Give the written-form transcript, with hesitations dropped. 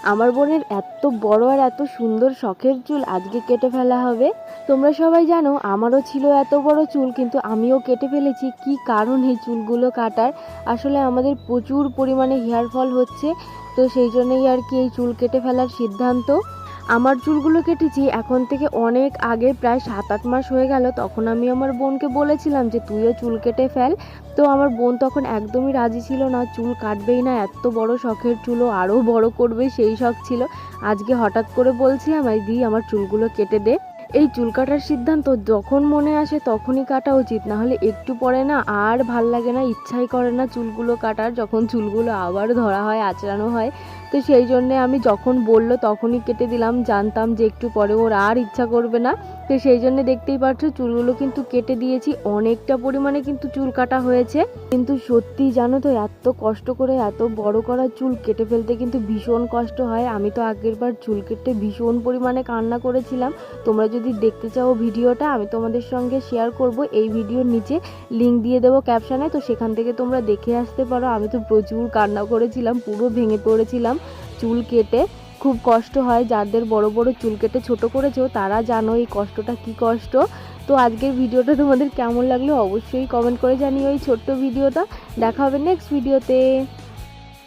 আমার বোনের এত বড় আর এত সুন্দর শখের চুল আজকে কেটে ফেলা হবে। তোমরা সবাই জানো আমারও ছিল এত বড় চুল, কিন্তু আমিও কেটে ফেলেছি। কি কারণ এই চুলগুলো কাটার? আসলে আমাদের প্রচুর পরিমাণে হেয়ার ফল হচ্ছে, তো সেই জন্যই আর কি এই চুল কেটে ফেলার সিদ্ধান্ত। আমার চুলগুলো কেটেছি এখন থেকে অনেক আগে, প্রায় 7-8 মাস হয়ে গেল। তখন আমি আমার বোনকে বলেছিলাম যে তুইও চুল কেটে ফেল। তো আমার বোন তখন একদমই রাজি ছিল না, চুল কাটবেই না, এত বড় শখের চুলও আরও বড় করবে সেই শখ ছিল। আজকে হঠাৎ করে বলছি আমায় দি আমার চুলগুলো কেটে দে। এই চুল কাটার সিদ্ধান্ত যখন মনে আসে তখনই কাটা উচিত, না হলে একটু পরে না আর ভাল লাগে না, ইচ্ছাই করে না চুলগুলো কাটার, যখন চুলগুলো আবার ধরা হয়, আঁচড়ানো হয়। তো সেই জন্যে আমি যখন বললো তখনই কেটে দিলাম, জানতাম যে একটু পরে ওর আর ইচ্ছা করবে না। তো সেই জন্য দেখতেই পাচ্ছ চুলগুলো কিন্তু কেটে দিয়েছি, অনেকটা পরিমাণে কিন্তু চুল কাটা হয়েছে। কিন্তু সত্যি জানো তো, এত কষ্ট করে এত বড় করা চুল কেটে ফেলতে কিন্তু ভীষণ কষ্ট হয়। আমি তো আগের বার চুল কেটে ভীষণ পরিমাণে কান্না করেছিলাম। তোমরা যদি দেখতে চাও ভিডিওটা, আমি তোমাদের সঙ্গে শেয়ার করব, এই ভিডিওর নিচে লিংক দিয়ে দেবো ক্যাপশনে, তো সেখান থেকে তোমরা দেখে আসতে পারো। আমি তো প্রচুর কান্না করেছিলাম, পুরো ভেঙে পড়েছিলাম চুল কেটে। খুব কষ্ট হয়, যাদের বড় বড় চুল কেটে ছোট করেছো তারা জানো এই কষ্টটা কি কষ্ট। তো আজকের ভিডিওটা তোমাদের কেমন লাগলো অবশ্যই কমেন্ট করে জানিও এই ছোট্ট ভিডিওটা। দেখা হবে নেক্সট ভিডিওতে।